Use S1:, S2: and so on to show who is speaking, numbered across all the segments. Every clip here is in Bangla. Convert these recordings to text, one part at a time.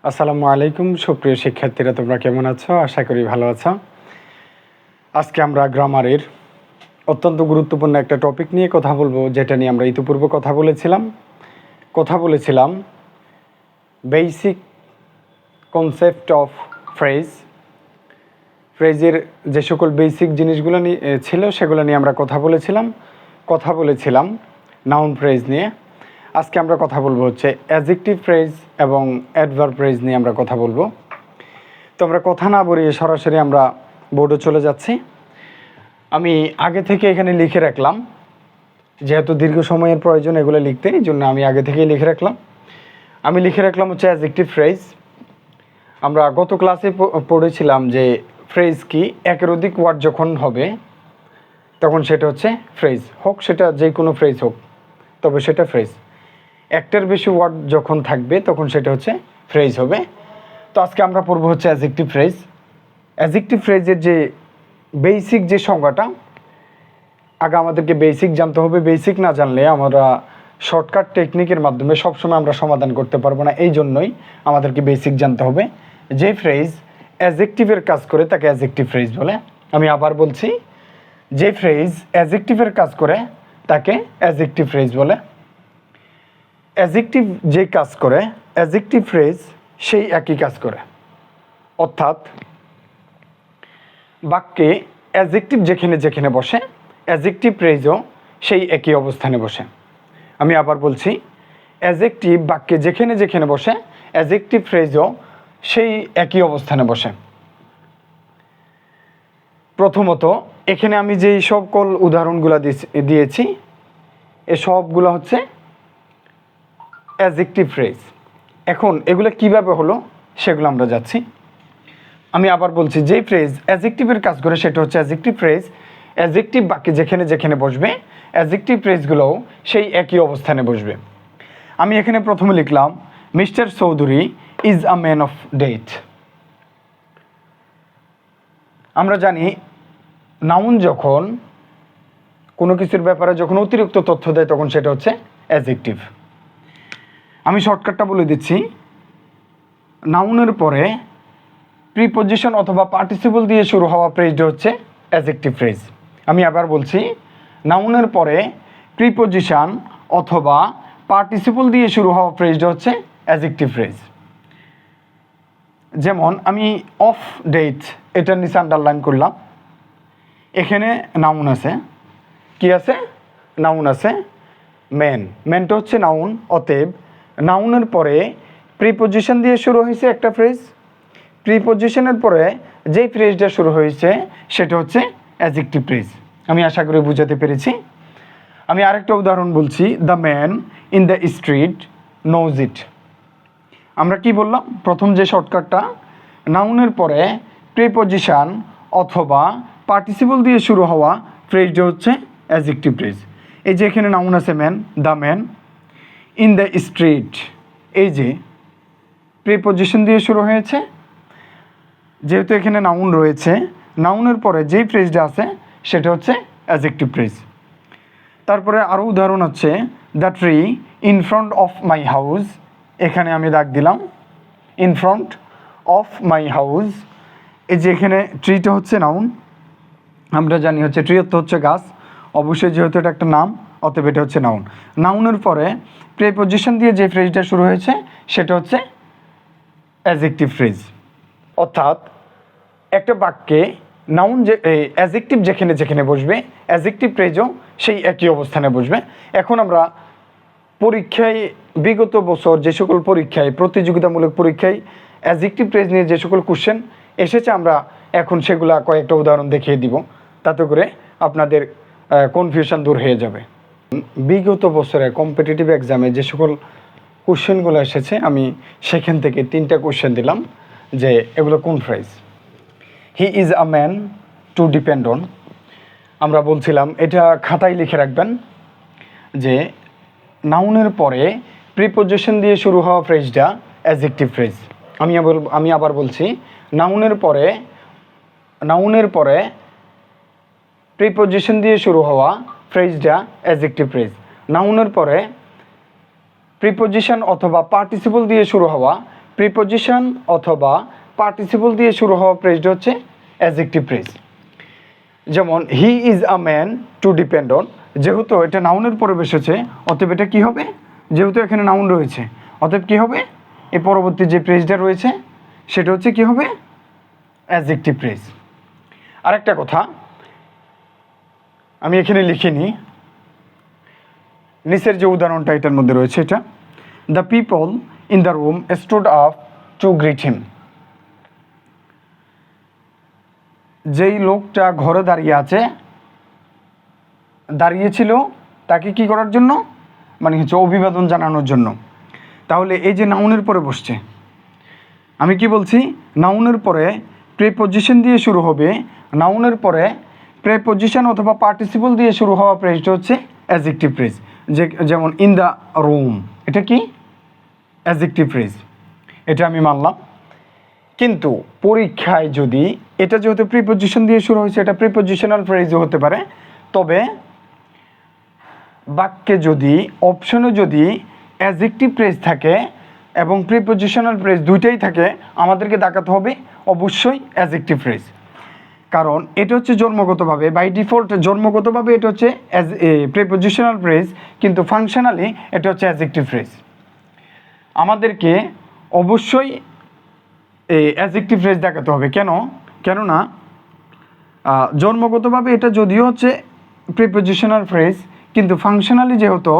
S1: আসসালামু আলাইকুম সুপ্রিয় শিক্ষার্থীরা, তোমরা কেমন আছো? আশা করি ভালো আছো। আজকে আমরা গ্রামারের অত্যন্ত গুরুত্বপূর্ণ একটা টপিক নিয়ে কথা বলবো, যেটা নিয়ে আমরা ইতিপূর্বে কথা বলেছিলাম বেসিক কনসেপ্ট অফ ফ্রেজের যে সকল বেসিক জিনিসগুলো নিয়ে ছিল সেগুলো নিয়ে আমরা কথা বলেছিলাম নাউন ফ্রেজ নিয়ে। আজকে আমরা কথা বলবো হচ্ছে অ্যাডজেক্টিভ ফ্রেজ এবং অ্যাডভার্ব ফ্রেজ নিয়ে আমরা কথা বলবো। তো আমরা কথা না বলিয়ে সরাসরি আমরা বোর্ডে চলে যাচ্ছি। আমি আগে থেকে এখানে লিখে রাখলাম, যেহেতু দীর্ঘ সময়ের প্রয়োজন এগুলো লিখতে, এই জন্য আমি আগে থেকেই লিখে রাখলাম হচ্ছে অ্যাডজেক্টিভ ফ্রেজ। আমরা গত ক্লাসে পড়েছিলাম যে ফ্রেজ কি, একের অধিক ওয়ার্ড যখন হবে তখন সেটা হচ্ছে ফ্রেজ, হোক সেটা যে কোনো ফ্রেজ হোক, তবে সেটা ফ্রেজ। একটার বেশি ওয়ার্ড যখন থাকবে তখন সেটা হচ্ছে ফ্রেজ হবে। তো আজকে আমরা পড়ব হচ্ছে অ্যাডজেক্টিভ ফ্রেজের যে বেসিক যে সংজ্ঞাটা, আগে আমাদেরকে বেসিক জানতে হবে। বেসিক না জানলে আমরা শর্টকাট টেকনিকের মাধ্যমে সবসময় আমরা সমাধান করতে পারবো না, এই জন্যই আমাদেরকে বেসিক জানতে হবে। যে ফ্রেজ অ্যাডজেক্টিভের কাজ করে তাকে অ্যাডজেক্টিভ ফ্রেজ বলে। আমি আবার বলছি, যে ফ্রেজ অ্যাডজেক্টিভের কাজ করে তাকে অ্যাডজেক্টিভ ফ্রেজ বলে। অ্যাডজেক্টিভ যে কাজ করে অ্যাডজেক্টিভ ফ্রেজ সেই একই কাজ করে, অর্থাৎ বাক্যে অ্যাডজেক্টিভ যেখানে যেখানে বসে অ্যাডজেক্টিভ ফ্রেজও সেই একই অবস্থানে বসে। আমি আবার বলছি, অ্যাডজেক্টিভ বাক্যে যেখানে যেখানে বসে অ্যাডজেক্টিভ ফ্রেজও সেই একই অবস্থানে বসে। প্রথমত এখানে আমি যেই সকল উদাহরণগুলো দিয়েছি এ সবগুলো হচ্ছে অ্যাডজেক্টিভ ফ্রেজ। এখন এগুলো কিভাবে হলো সেগুলো আমরা যাচ্ছি। আমি আবার বলছি, যেই ফ্রেজ অ্যাডজেক্টিভের কাজ করে সেটা হচ্ছে অ্যাডজেক্টিভ ফ্রেজ। অ্যাডজেক্টিভ বাক্যে যেখানে যেখানে বসবে অ্যাডজেক্টিভ ফ্রেজগুলোও সেই একই অবস্থানে বসবে। আমি এখানে প্রথমে লিখলাম, mister Chowdhury is a man of death. আমরা জানি নাউন যখন কোনো কিছুর ব্যাপারে যখন অতিরিক্ত তথ্য দেয় তখন সেটা হচ্ছে অ্যাডজেক্টিভ। আমি শর্টকাটটা বলে দিচ্ছি, নাউনের পরে প্রিপজিশন অথবা পার্টিসিপল দিয়ে শুরু হওয়া ফ্রেজটা হচ্ছে অ্যাডজেক্টিভ ফ্রেজ। আমি আবার বলছি, নাউনের পরে প্রিপজিশন অথবা পার্টিসিপল দিয়ে শুরু হওয়া ফ্রেজটা হচ্ছে অ্যাডজেক্টিভ ফ্রেজ। যেমন আমি অফ ডেট এটার নিচে আন্ডারলাইন করলাম, এখানে নাউন আছে, কি আছে? নাউন আছে ম্যানটা হচ্ছে নাউন। অতএব নাউনের পরে প্রিপজিশন দিয়ে শুরু হয়েছে একটা ফ্রেজ, প্রিপজিশনের পরে যেই ফ্রেজটা শুরু হয়েছে সেটা হচ্ছে অ্যাডজেক্টিভ ফ্রেজ। আমি আশা করি বুঝাতে পেরেছি। আমি আরেকটা উদাহরণ বলছি, the man in the street knows it. আমরা কি বললাম? প্রথম যে শর্টকাটটা, নাউনের পরে প্রিপজিশন অথবা পার্টিসিপল দিয়ে শুরু হওয়া ফ্রেজটা হচ্ছে অ্যাডজেক্টিভ ফ্রেজ। এই যে এখানে নাউন আছে man, the man in the street, এই যে প্রিপজিশন দিয়ে শুরু হয়েছে, যেহেতু এখানে নাউন রয়েছে, নাউনের পরে যেই ফ্রেজটা আছে সেটা হচ্ছে অ্যাডজেক্টিভ ফ্রেজ। তারপরে আরও উদাহরণ হচ্ছে, the tree in front of my house, এখানে আমি দাগ দিলাম in front of my house. এই যে এখানে ট্রিটা হচ্ছে নাউন, আমরা জানি হচ্ছে ট্রি অর্থ হচ্ছে গাছ, অবশ্যই যেহেতু এটা একটা নাম অতএব এটা হচ্ছে নাউন। নাউনের পরে প্রিপজিশন দিয়ে যে ফ্রেজটা শুরু হয়েছে সেটা হচ্ছে অ্যাডজেক্টিভ ফ্রেজ। অর্থাৎ একটা বাক্যে নাউন যে অ্যাডজেক্টিভ যেখানে যেখানে বসবে অ্যাডজেক্টিভ ফ্রেজও সেই একই অবস্থানে বসবে। এখন আমরা পরীক্ষায়, বিগত বছর যে সকল পরীক্ষায়, প্রতিযোগিতামূলক পরীক্ষায় অ্যাডজেক্টিভ ফ্রেজ নিয়ে যে সকল কোশ্চেন এসেছে আমরা এখন সেগুলা কয়েকটা উদাহরণ দেখিয়ে দিব, তাতে করে আপনাদের কনফিউশন দূর হয়ে যাবে। বিগত বছরে কম্পিটিটিভ এক্সামে যে সকল কোশ্চেনগুলো এসেছে আমি সেখান থেকে 3টা কোশ্চেন দিলাম যে এগুলো কোন phrase. He is a man to depend on, আমরা বলছিলাম এটা খাতায় লিখে রাখবেন যে নাউনের পরে প্রিপজিশন দিয়ে শুরু হওয়া ফ্রেজটা অ্যাডজেক্টিভ ফ্রেজ। আমি আবার বলছি, নাউনের পরে প্রিপজিশন দিয়ে শুরু হওয়া ফ্রেজটা অ্যাডজেক্টিভ ফ্রেজ। নাউনের পরে প্রিপজিশন অথবা পার্টিসিপল দিয়ে শুরু হওয়া প্রিপজিশন অথবা পার্টিসিপল দিয়ে শুরু হওয়া ফ্রেজটা হচ্ছে অ্যাডজেক্টিভ ফ্রেজ। যেমন he is a man to depend on, যেহেতু এটা নাউনের পরে বসেছে অতএব এটা কী হবে, যেহেতু এখানে নাউন রয়েছে অতএব কী হবে, এই পরবর্তী যে ফ্রেজটা রয়েছে সেটা হচ্ছে কী হবে, অ্যাডজেক্টিভ ফ্রেজ। আরেকটা কথা আমি এখানে লিখিনি, নিচের যে উদাহরণটা এটার মধ্যে রয়েছে, এটা the people in the room stood up to greet him. যেই লোকটা ঘরে দাঁড়িয়েছিল তাকে কি করার জন্য, মানে হচ্ছে অভিবাদন জানানোর জন্য। তাহলে এই যে নাউনের পরে বসছে, আমি কি বলছি, নাউনের পরে প্রিপজিশন দিয়ে শুরু হবে, নাউনের পরে প্রিপজিশন অথবা পার্টিসিপল দিয়ে শুরু হওয়া ফ্রেজটা হচ্ছে অ্যাডজেক্টিভ ফ্রেজ। যেমন ইন দ্য রুম, এটা কি অ্যাডজেক্টিভ ফ্রেজ, এটা আমি মানলাম। কিন্তু পরীক্ষায় যদি এটা যেহেতু প্রিপজিশন দিয়ে শুরু হয়েছে, এটা প্রিপজিশনাল ফ্রেজও হতে পারে। তবে বাক্যে যদি অপশনে যদি অ্যাডজেক্টিভ ফ্রেজ থাকে এবং প্রিপজিশনাল ফ্রেজ দুইটাই থাকে, আমাদেরকে দেখাতে হবে অবশ্যই অ্যাডজেক্টিভ ফ্রেজ। কারণ এটা হচ্ছে জন্মগতভাবে, বাই ডিফল্ট জন্মগতভাবে এটা হচ্ছে প্রিপজিশনাল ফ্রেজ, কিন্তু ফাংশনালি এটা হচ্ছে অ্যাডজেক্টিভ ফ্রেজ। আমাদেরকে অবশ্যই এই অ্যাডজেক্টিভ ফ্রেজ দেখাতে হবে। কেননা জন্মগতভাবে এটা যদিও হচ্ছে প্রিপজিশনাল ফ্রেজ, কিন্তু ফাংশনালি যেহেতু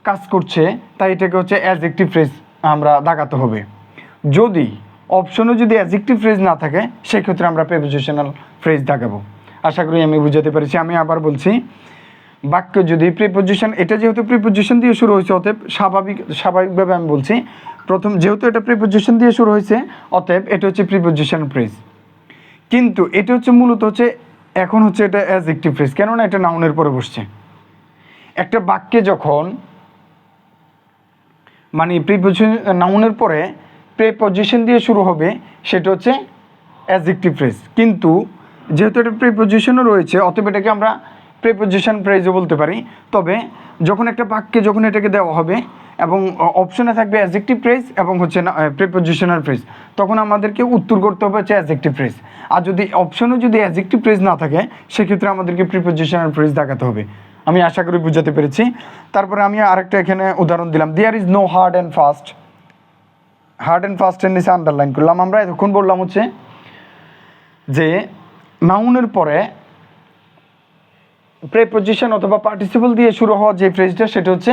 S1: কাজ করছে তাই এটাকে হচ্ছে অ্যাডজেক্টিভ ফ্রেজ আমরা দেখাতে হবে। যদি অপশনে যদি অ্যাডজেক্টিভ ফ্রেজ না থাকে সেক্ষেত্রে আমরা প্রিপজিশনাল ফ্রেজ দেখাবো। আশা করি আমি বুঝাতে পেরেছি। আমি আবার বলছি, বাক্য যদি প্রিপজিশন, এটা যেহেতু প্রিপজিশন দিয়ে শুরু হয়েছে অতএব স্বাভাবিকভাবে আমি বলছি, প্রথম যেহেতু এটা প্রিপজিশন দিয়ে শুরু হয়েছে অতএব এটা হচ্ছে প্রিপজিশন ফ্রেজ। কিন্তু এটা হচ্ছে মূলত হচ্ছে এখন হচ্ছে এটা অ্যাডজেক্টিভ ফ্রেজ, কেননা এটা নাউনের পরে বসছে। একটা বাক্যে যখন মানে প্রিপজিশন নাউনের পরে প্রিপজিশন দিয়ে শুরু হবে সেটা হচ্ছে অ্যাডজেক্টিভ ফ্রেজ। কিন্তু যেহেতু এটা প্রিপজিশনও রয়েছে অতএব এটাকে আমরা প্রিপজিশন ফ্রেজও বলতে পারি। তবে যখন একটা বাক্যে যখন এটাকে দেওয়া হবে এবং অপশনে থাকবে অ্যাডজেক্টিভ ফ্রেজ এবং হচ্ছে না প্রিপজিশনাল ফ্রেজ, তখন আমাদেরকে উত্তর করতে হবে হচ্ছে অ্যাডজেক্টিভ ফ্রেজ। আর যদি অপশনে যদি অ্যাডজেক্টিভ ফ্রেজ না থাকে সেক্ষেত্রে আমাদেরকে প্রিপজিশনাল ফ্রেজ দেখাতে হবে। আমি আশা করি বুঝাতে পেরেছি। তারপরে আমি আরেকটা এখানে উদাহরণ দিলাম, there is no hard and fast. Hard and ফাস্টের নিচে আন্ডারলাইন করলাম। আমরা এতক্ষণ বললাম হচ্ছে যে নাউনের পরে প্রিপজিশন অথবা পার্টিসিপল দিয়ে শুরু হওয়া যে ফ্রেজটা সেটা হচ্ছে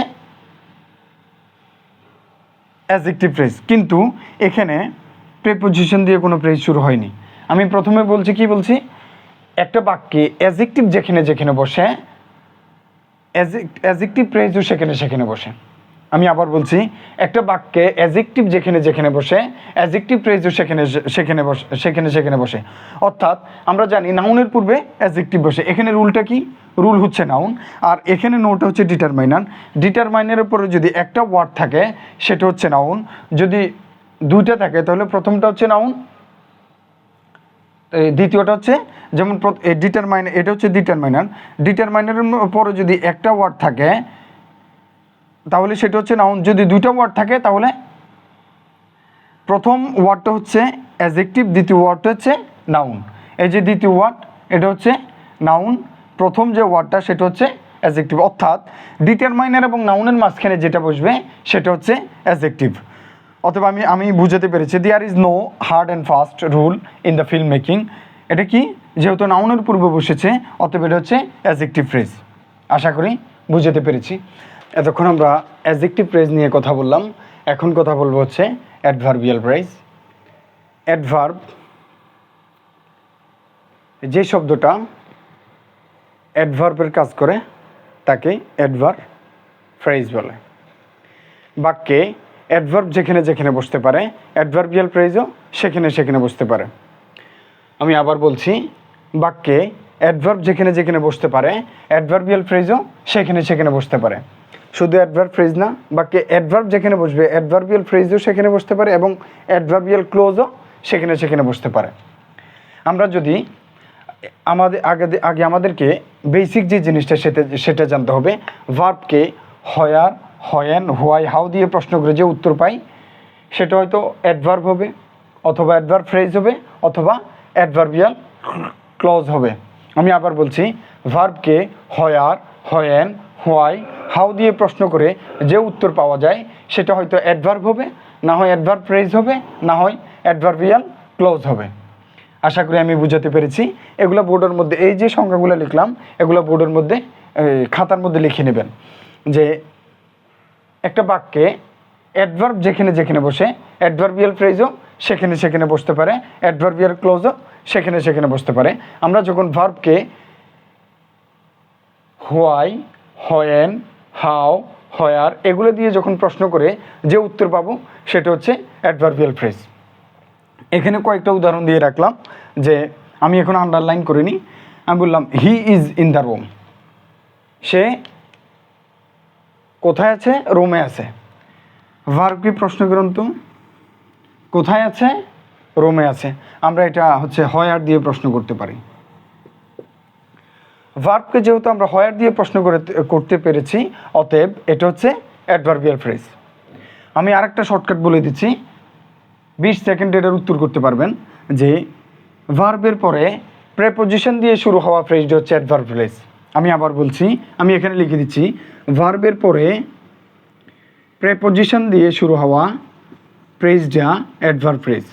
S1: অ্যাডজেক্টিভ ফ্রেজ, কিন্তু এখানে প্রিপজিশন দিয়ে কোনো ফ্রেজ শুরু হয়নি। আমি প্রথমে বলছি কি বলছি, একটা বাক্যে অ্যাডজেক্টিভ যেখানে বসে অ্যাডজেক্টিভ ফ্রেজও সেখানে বসে। আমি আবার বলছি, একটা বাক্যে অ্যাডজেক্টিভ যেখানে বসে অ্যাডজেক্টিভ ফ্রেজও সেখানে বসে। অর্থাৎ আমরা জানি নাউনের পূর্বে অ্যাডজেক্টিভ বসে। এখানে রুলটা কি, রুল হচ্ছে নাউন, আর এখানে নোটা হচ্ছে ডিটারমাইনার। ডিটারমাইনারের উপরে যদি একটা ওয়ার্ড থাকে সেটা হচ্ছে নাউন, যদি দুইটা থাকে তাহলে প্রথমটা হচ্ছে নাউন, দ্বিতীয়টা হচ্ছে যেমন ডিটারমাইনার, এটা হচ্ছে ডিটারমাইনার। ডিটারমাইনারের পরে যদি একটা ওয়ার্ড থাকে তাহলে সেটা হচ্ছে নাউন, যদি দুইটা ওয়ার্ড থাকে তাহলে প্রথম ওয়ার্ডটা হচ্ছে অ্যাডজেক্টিভ, দ্বিতীয় ওয়ার্ডটা হচ্ছে নাউন। এই যে দ্বিতীয় ওয়ার্ড এটা হচ্ছে নাউন, প্রথম যে ওয়ার্ডটা সেটা হচ্ছে অ্যাডজেক্টিভ। অর্থাৎ ডিটারমাইনার এবং নাউনের মাঝখানে যেটা বসবে সেটা হচ্ছে অ্যাডজেক্টিভ। অথবা আমি বুঝাতে পেরেছি, there is no hard and fast rule in the film making. এটা কি, যেহেতু নাউনের পূর্বে বসেছে অতএব এটা হচ্ছে অ্যাডজেক্টিভ ফ্রেজ। আশা করি বুঝাতে পেরেছি। এতক্ষণ আমরা অ্যাডজেক্টিভ ফ্রেজ নিয়ে কথা বললাম, এখন কথা বলবো হচ্ছে অ্যাডভার্বিয়াল ফ্রেজ। অ্যাডভার্ব, যে শব্দটা অ্যাডভার্বের কাজ করে তাকে অ্যাডভার্ব ফ্রেজ বলে। বাক্যে অ্যাডভার্ব যেখানে বসতে পারে অ্যাডভার্বিয়াল ফ্রেজও সেখানে বসতে পারে। আমি আবার বলছি, বাক্যে অ্যাডভার্ব যেখানে বসতে পারে অ্যাডভার্বিয়াল ফ্রেজও সেখানে বসতে পারে। শুধু অ্যাডভার্ব ফ্রেজ না, বাক্যে অ্যাডভার্ব যেখানে বসবে অ্যাডভার্বিয়াল ফ্রেজও সেখানে বসতে পারে এবং অ্যাডভার্বিয়াল ক্লোজও সেখানে বসতে পারে। আমরা যদি আগে আমাদেরকে বেসিক যে জিনিসটা সেটা জানতে হবে। ভার্বকে হয়ার, হয়েন, হোয়াই, হাউ দিয়ে প্রশ্ন করে যে উত্তর পাই সেটা হয়তো অ্যাডভার্ব হবে, অথবা অ্যাডভার্ব ফ্রেজ হবে, অথবা অ্যাডভার্বিয়াল ক্লজ হবে। আমি আবার বলছি, ভার্বকে হয়ার, হয়েন, হোয়াই, হাউ দিয়ে প্রশ্ন করে যে উত্তর পাওয়া যায় সেটা হয়তো অ্যাডভার্ব হবে, না হয় অ্যাডভার্ব ফ্রেজ হবে, না হয় অ্যাডভার্বিয়াল ক্লজ হবে। আশা করি আমি বুঝাতে পেরেছি। এগুলো বোর্ডের মধ্যে, এই যে সংখ্যাগুলো লিখলাম এগুলো বোর্ডের মধ্যে খাতার মধ্যে লিখে নেবেন, যে একটা বাক্যে অ্যাডভার্ব যেখানে যেখানে বসে, অ্যাডভার্বিয়াল ফ্রেজও সেখানে সেখানে বসতে পারে, অ্যাডভার্বিয়াল ক্লোজও সেখানে সেখানে বসতে পারে। আমরা যখন ভার্বকে হোয়াই, হয়েন, হাউ, হয়ার এগুলো দিয়ে যখন প্রশ্ন করে যে উত্তর পাবো সেটা হচ্ছে অ্যাডভার্বিয়াল ফ্রেজ। এখানে কয়েকটা উদাহরণ দিয়ে রাখলাম, যে আমি এখন আন্ডারলাইন করিনি। আমি বললাম he is in the room, সে কোথায় আছে? রুমে আছে। ভার্ব কি? প্রশ্ন করুন তো, কোথায় আছে? রুমে আছে। আমরা এটা হচ্ছে হয়ার দিয়ে প্রশ্ন করতে পারি। ভার্বকে যেহেতু আমরা হয়ার দিয়ে প্রশ্ন করতে পেরেছি, অতএব এটা হচ্ছে অ্যাডভার্বিয়াল ফ্রেজ। আমি আরেকটা শর্টকাট বলে দিচ্ছি, 20 সেকেন্ডে এটার উত্তর করতে পারবেন, যে ভার্বের পরে প্রেপোজিশন দিয়ে শুরু হওয়া ফ্রেজটা হচ্ছে অ্যাডভার্ব ফ্রেজ। আমি আবার বলছি, আমি এখানে লিখে দিচ্ছি, ভার্বের পরে প্রেপোজিশন দিয়ে শুরু হওয়া ফ্রেজটা অ্যাডভার্ব ফ্রেজ।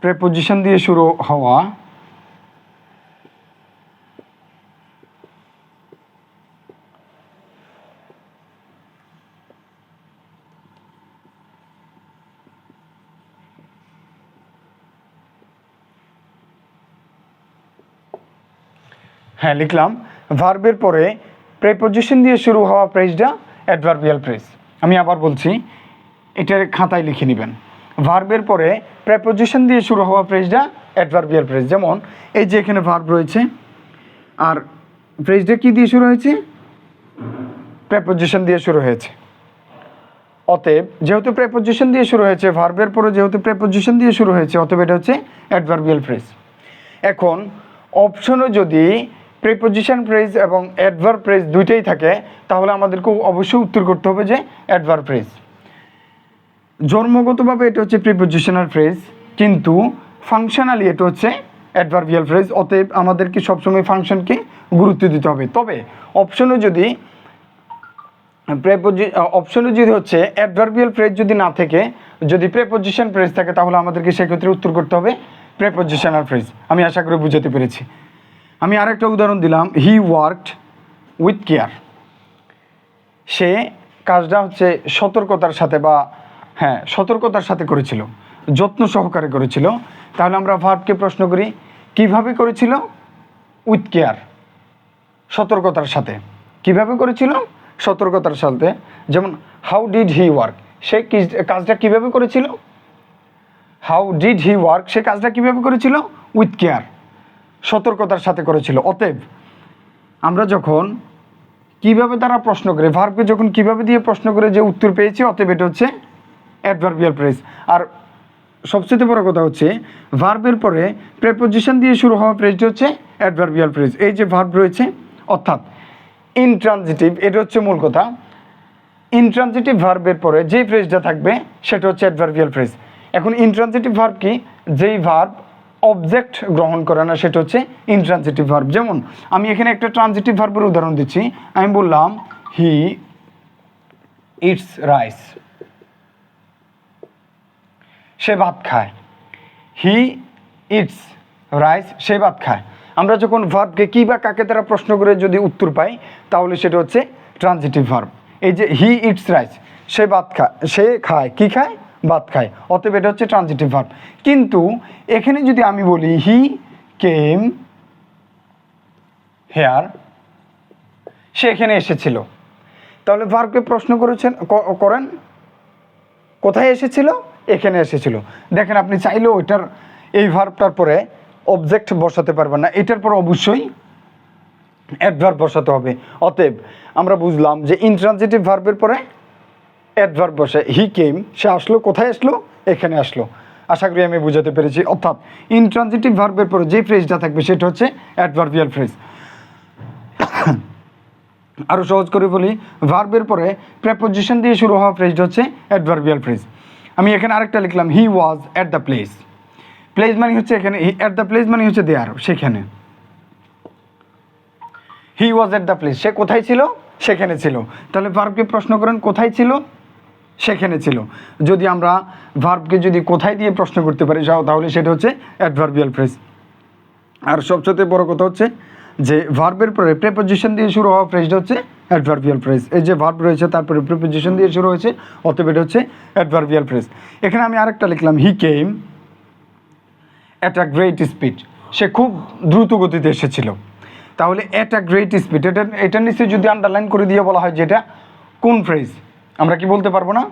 S1: প্রেপোজিশন দিয়ে শুরু হওয়া হ্যাঁ লিখলাম, ভার্বের পরে প্রেপোজিশন দিয়ে শুরু হওয়া ফ্রেজটা অ্যাডভার্বিয়াল ফ্রেজ। আমি আবার বলছি, এটার খাতায় লিখে নেবেন, ভার্বের পরে প্রেপোজিশন দিয়ে শুরু হওয়া ফ্রেজটা অ্যাডভার্বিয়াল ফ্রেজ। যেমন এই যে এখানে ভার্ব রয়েছে, আর ফ্রেজটা কি দিয়ে শুরু হয়েছে? প্রেপোজিশন দিয়ে শুরু হয়েছে। অতএব যেহেতু প্রেপোজিশন দিয়ে শুরু হয়েছে, ভার্বের পরে যেহেতু প্রেপোজিশন দিয়ে শুরু হয়েছে, অতএব এটা হচ্ছে অ্যাডভার্বিয়াল ফ্রেজ। এখন অপশনে যদি প্রিপোজিশন ফ্রেজ এবং অ্যাডভার্ব ফ্রেজ দুইটাই থাকে, তাহলে আমাদেরকে অবশ্যই উত্তর করতে হবে যে অ্যাডভার্ব ফ্রেজ। জন্মগতভাবে এটা হচ্ছে প্রিপোজিশনাল ফ্রেজ, কিন্তু ফাংশনালি এটা হচ্ছে অ্যাডভার্বিয়াল ফ্রেজ। অতএব আমাদেরকে সবসময় ফাংশনকে গুরুত্ব দিতে হবে। তবে অপশনে যদি হচ্ছে অ্যাডভার্বিয়াল ফ্রেজ যদি না থেকে, যদি প্রেপোজিশন ফ্রেজ থাকে, তাহলে আমাদেরকে সেক্ষেত্রে উত্তর করতে হবে প্রেপোজিশনাল ফ্রেজ। আমি আশা করি বুঝাতে পেরেছি। আমি আরেকটা উদাহরণ দিলাম, হি ওয়ার্কড উইথ কেয়ার, সে কাজটা হচ্ছে সতর্কতার সাথে, বা হ্যাঁ সতর্কতার সাথে করেছিল, যত্ন সহকারে করেছিল। তাহলে আমরা ভার্বকে প্রশ্ন করি, কিভাবে করেছিল? উইথ কেয়ার, সতর্কতার সাথে। কিভাবে করেছিল? সতর্কতার সাথে। যেমন হাউ ডিড হি ওয়ার্ক, সে কাজটা কিভাবে করেছিল? হাউ ডিড হি ওয়ার্ক, সে কাজটা কিভাবে করেছিল? উইথ কেয়ার, সতর্কতার সাথে করেছিল। অতএব আমরা যখন কিভাবে তারা প্রশ্ন করে, ভার্বকে যখন কিভাবে দিয়ে প্রশ্ন করে যে উত্তর পেয়েছি, অতএব এটা হচ্ছে অ্যাডভার্বিয়াল ফ্রেজ। আর সবচেয়ে বড় কথা হচ্ছে, ভার্বের পরে প্রেপোজিশন দিয়ে শুরু হওয়া ফ্রেজটা হচ্ছে অ্যাডভার্বিয়াল ফ্রেজ। এই যে ভার্ব রয়েছে, অর্থাৎ ইনট্রানজিটিভ, এটা হচ্ছে মূল কথা। ইনট্রানজিটিভ ভার্বের পরে যেই ফ্রেজটা থাকবে সেটা হচ্ছে অ্যাডভার্বিয়াল ফ্রেজ। এখন ইনট্রানজিটিভ ভার্ব কি? যেই ভার্ব অবজেক্ট গ্রহণ করে না, সেটা হচ্ছে ইনট্রানজিটিভ ভার্ব। যেমন আমি এখানে একটা ট্রানজিটিভ ভার্বের উদাহরণ দিচ্ছি। আমি বললাম হি ইটস রাইস, সে ভাত খায়। হি ইটস রাইস, সে ভাত খায়। আমরা যখন ভার্বকে কি বা কাকে দ্বারা প্রশ্ন করে যদি উত্তর পাই, তাহলে সেটা হচ্ছে ট্রানজিটিভ ভার্ব। এই যে হি ইটস রাইস, সে ভাত খায়, সে খায়, কি খায়? ভাত খায়। অতএব এটা হচ্ছে ট্রানজিটিভ ভার্ব। কিন্তু এখানে যদি আমি বলি হি কেম হেয়ার, সে এখানে এসেছিল, তাহলে ভার্বকে প্রশ্ন করেন কোথায় এসেছিল? এখানে এসেছিল। দেখেন, আপনি চাইলেও ওইটার এই ভার্বটার পরে অবজেক্ট বসাতে পারবেন না, এটার পর অবশ্যই অ্যাডভার্ব বসাতে হবে। অতএব আমরা বুঝলাম যে ইনট্রানজিটিভ ভার্বের পরে অ্যাডভার্ব বসে। হি কেম, সে আসলো, কোথায় আসলো? এখানে আসলো। আশা করি আমি বুঝাতে পেরেছি। অর্থাৎ ইনট্রানজিটিভ ভার্বের পরে যে ফ্রেজটা থাকবে সেটা হচ্ছে অ্যাডভার্বিয়াল ফ্রেজ। আরও সহজ করে বলি, ভার্বের পরে প্রেপোজিশন দিয়ে শুরু হওয়া ফ্রেজটা হচ্ছে অ্যাডভার্বিয়াল ফ্রেজ। আমি এখানে আরেকটা লিখলাম, he was at the place. Place মানে হচ্ছে এখানে, অ্যাট দ্য প্লেস মানে হচ্ছে দেয়ার, সেখানে। হি ওয়াজ অ্যাট দ্য প্লেস, সে কোথায় ছিল? সেখানে ছিল। তাহলে ভার্বকে প্রশ্ন করেন কোথায় ছিল? সেখানে ছিল। যদি আমরা ভার্বকে যদি কোথায় দিয়ে প্রশ্ন করতে পারি তাহলে সেটা হচ্ছে অ্যাডভার্বিয়াল ফ্রেজ। আর সবচেয়ে বড় কথা হচ্ছে যে ভার্বের পরে প্রেপোজিশন দিয়ে শুরু হওয়া ফ্রেজটা হচ্ছে অ্যাডভার্বিয়াল ফ্রেজ। এই যে ভার্ব রয়েছে তারপরে প্রেপোজিশন দিয়ে শুরু হয়েছে, অতএব এটা হচ্ছে অ্যাডভার্বিয়াল ফ্রেজ। এখানে আমি আরেকটা লিখলাম, he came at a great speed, সে খুব দ্রুত গতিতে এসেছিল। তাহলে অ্যাট আ গ্রেট স্পিড, এটা নিশ্চয়ই যদি আন্ডারলাইন করে দিয়ে বলা হয় যে এটা কোন ফ্রেজ, আমরা কি বলতে পারবো না?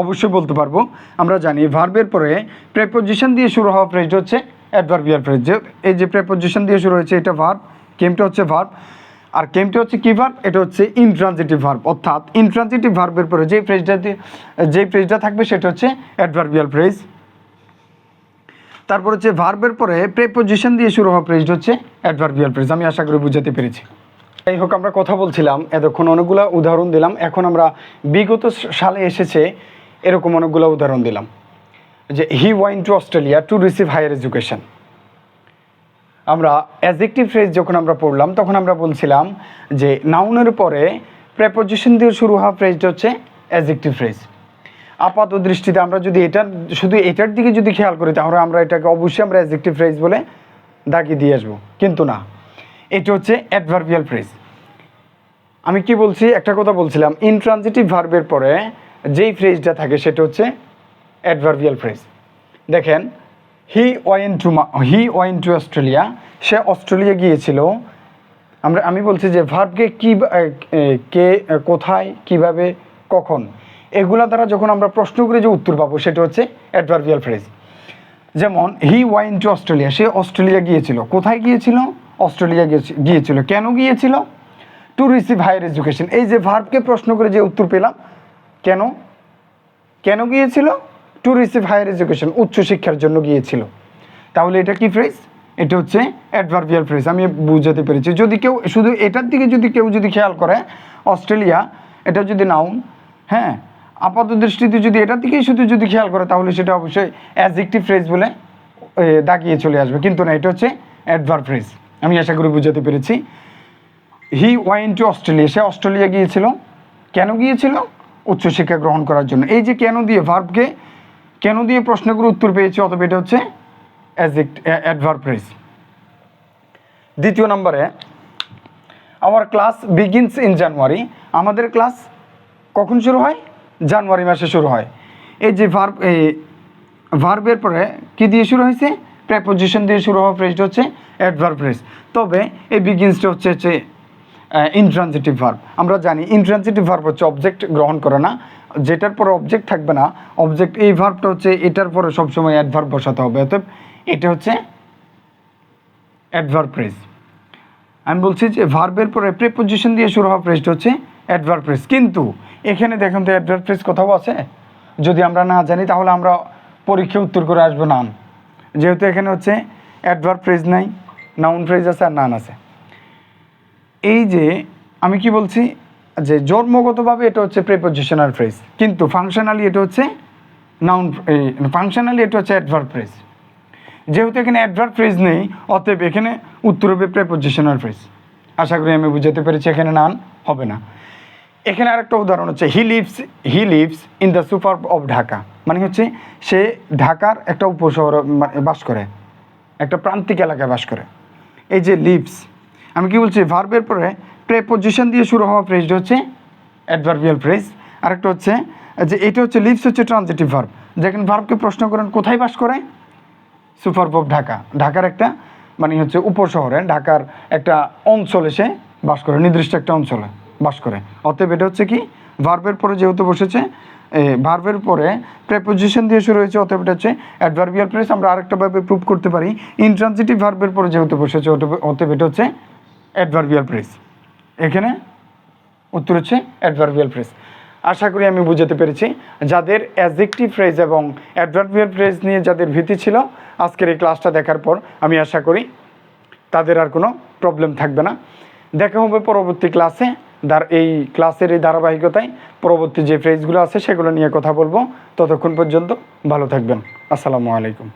S1: অবশ্যই বলতে পারবো। আমরা জানি ভার্বের পরে প্রেপোজিশন দিয়ে শুরু হওয়া ফ্রেজটা হচ্ছে অ্যাডভার্বিয়াল ফ্রেজ। যে এই যে প্রেপোজিশন দিয়ে শুরু হয়েছে এটা ভার্ব, কেমটা হচ্ছে ভার্ব, আর কেমটা হচ্ছে কি ভার্ব? এটা হচ্ছে ইনট্রানজিটিভ ভার্ব। অর্থাৎ ইনট্রানজিটিভ ভার্বের পরে যেই ফ্রেজটা থাকবে সেটা হচ্ছে অ্যাডভার্বিয়াল ফ্রেজ। তারপর হচ্ছে ভার্বের পরে প্রেপোজিশন দিয়ে শুরু হওয়া ফ্রেজটা হচ্ছে অ্যাডভার্বিয়াল ফ্রেজ। আমি আশা করি বুঝাতে পেরেছি। যাই হোক, আমরা কথা বলছিলাম, এতক্ষণ অনেকগুলো উদাহরণ দিলাম। এখন আমরা বিগত সালে এসেছে এরকম অনেকগুলো উদাহরণ দিলাম। যে he went to Australia to receive higher education. আমরা অ্যাডজেক্টিভ ফ্রেজ যখন আমরা পড়লাম তখন আমরা বলছিলাম যে নাউনের পরে প্রেপোজিশন দিয়ে শুরু হওয়া ফ্রেজটা হচ্ছে অ্যাডজেক্টিভ ফ্রেজ। আপাত দৃষ্টিতে আমরা যদি শুধু এটার দিকে যদি খেয়াল করি তাহলে আমরা এটাকে অবশ্যই আমরা অ্যাডজেক্টিভ ফ্রেজ বলে দাগিয়ে দিয়ে আসবো, কিন্তু না, এটা হচ্ছে অ্যাডভার্বিয়াল ফ্রেজ। আমি কি বলছি, একটা কথা বলছিলাম, ইনট্রানজিটিভ ভার্বের পরে যেই ফ্রেজটা থাকে সেটা হচ্ছে অ্যাডভার্বিয়াল ফ্রেজ। দেখেন, হি ওয়েন্ট টু অস্ট্রেলিয়া, সে অস্ট্রেলিয়া গিয়েছিল। আমি বলছি যে ভার্বকে কে, কোথায়, কিভাবে, কখন, এগুলা দ্বারা যখন আমরা প্রশ্ন করে যে উত্তর পাবো সেটা হচ্ছে অ্যাডভার্বিয়াল ফ্রেজ। যেমন হি ওয়েন্ট টু অস্ট্রেলিয়া, সে অস্ট্রেলিয়া গিয়েছিল। কোথায় গিয়েছিল? অস্ট্রেলিয়া গিয়েছিল। কেন গিয়েছিল? To receive higher education. এই যে ভার্বকে প্রশ্ন করে যে উত্তর পেলাম, কেন গিয়েছিল? টু রিসিভ হায়ার এডুকেশন, উচ্চশিক্ষার জন্য গিয়েছিল। তাহলে এটা কি ফ্রেজ? এটা হচ্ছে অ্যাডভার্বিয়াল ফ্রেজ। আমি বুঝাতে পেরেছি। যদি কেউ শুধু এটার দিকে যদি খেয়াল করে, অস্ট্রেলিয়া এটা যদি নাউন, হ্যাঁ, আপাত দৃষ্টিতে যদি এটার দিকেই যদি খেয়াল করে তাহলে সেটা অবশ্যই অ্যাডজেক্টিভ ফ্রেজ বলে দাগিয়ে চলে আসবে, কিন্তু না, এটা হচ্ছে অ্যাডভার্ব ফ্রেজ। আমি আশা করি বুঝাতে পেরেছি। হি ওয়েন্ট টু অস্ট্রেলিয়া, সে অস্ট্রেলিয়া গিয়েছিল। কেন গিয়েছিল? উচ্চশিক্ষা গ্রহণ করার জন্য। এই যে কেন দিয়ে, ভার্বকে কেন দিয়ে প্রশ্ন করে উত্তর পেয়েছে, অথবা এটা হচ্ছে অ্যাডভার্ব ফ্রেজ। দ্বিতীয় নম্বরে, our class begins in January, আমাদের ক্লাস কখন শুরু হয়? জানুয়ারি মাসে শুরু হয়। এই যে ভার্বের পরে কি দিয়ে শুরু হয়েছে? প্রেপোজিশন দিয়ে শুরু হওয়া ফ্রেজটা হচ্ছে অ্যাডভার্ব ফ্রেজ। তবে এই বিগিনসটা হচ্ছে ইনট্রানজিটিভ ভার্ব। আমরা জানি ইনট্রানজিটিভ ভার্ব হচ্ছে অবজেক্ট গ্রহণ করে না, যেটার পরে অবজেক্ট থাকবে না, অবজেক্ট, এই ভার্বটা হচ্ছে এটার পরে সবসময় অ্যাডভার্ব বসাতে হবে। অতএব এটা হচ্ছে অ্যাডভার্ব ফ্রেজ। আমি বলছি যে ভার্বের পরে প্রেপোজিশন দিয়ে শুরু হওয়া ফ্রেজটা হচ্ছে অ্যাডভার্ব ফ্রেজ। কিন্তু এখানে দেখুন তো অ্যাডভার্ব ফ্রেজ কোথাও আছে? যদি আমরা না জানি তাহলে আমরা পরীক্ষায় উত্তর করে আসবো নাউন। যেহেতু এখানে হচ্ছে অ্যাডভার্ব ফ্রেজ নাই, নাউন ফ্রেজ আছে আর নান আছে। এই যে আমি কি বলছি যে জন্মগতভাবে এটা হচ্ছে প্রেপোজিশনাল ফ্রেজ, কিন্তু ফাংশনালি এটা হচ্ছে অ্যাডভার্ব ফ্রেজ। যেহেতু এখানে অ্যাডভার্ব ফ্রেজ নেই, অতএব এখানে উত্তর হবে প্রেপোজিশনাল ফ্রেজ। আশা করি আমি বুঝাতে পেরেছি, এখানে নান হবে না। এখানে আরেকটা উদাহরণ হচ্ছে he lives in the super of Dhaka, মানে হচ্ছে সে ঢাকার একটা উপশহর বাস করে, একটা প্রান্তিক এলাকায় বাস করে। এই যে লিভস, আমি কি বলছি, ভার্বের পরে প্রেপোজিশন দিয়ে শুরু হওয়া ফ্রেজটা হচ্ছে অ্যাডভার্বিয়াল ফ্রেজ। আরেকটা হচ্ছে যে এটা হচ্ছে লিভস হচ্ছে ট্রানজিটিভ ভার্ব। যেখানে ভার্বকে প্রশ্ন করেন কোথায় বাস করে? সুপার অফ ঢাকা, ঢাকার একটা মানে হচ্ছে উপশহরে, ঢাকার একটা অঞ্চলে সে বাস করে, নির্দিষ্ট একটা অঞ্চলে বাস করে। অতএব এটা হচ্ছে কি, ভার্বের পরে যেহেতু বসেছে, ভার্বের পরে প্রেপোজিশন দিয়ে শুরু হয়েছে, অতএব এটা হচ্ছে অ্যাডভার্বিয়াল ফ্রেজ। আমরা আরেকটাভাবে প্রুভ করতে পারি, ইনট্রানজিটিভ ভার্বের পরে যেহেতু বসেছে, অতএব এটা হচ্ছে অ্যাডভার্বিয়াল ফ্রেজ। এখানে উত্তর হচ্ছে অ্যাডভার্বিয়াল ফ্রেজ। আশা করি আমি বুঝাতে পেরেছি। যাদের অ্যাডজেক্টিভ ফ্রেজ এবং অ্যাডভার্বিয়াল ফ্রেজ নিয়ে যাদের ভীতি ছিল, আজকের এই ক্লাসটা দেখার পর আমি আশা করি তাদের আর কোনো প্রবলেম থাকবে না। দেখা হবে পরবর্তী ক্লাসে। এই ক্লাসের এই ধারাবাহিকতায় পরবর্তী যে ফ্রেজগুলো আছে সেগুলো নিয়ে কথা বলবো। ততক্ষণ পর্যন্ত ভালো থাকবেন। আসসালামু আলাইকুম।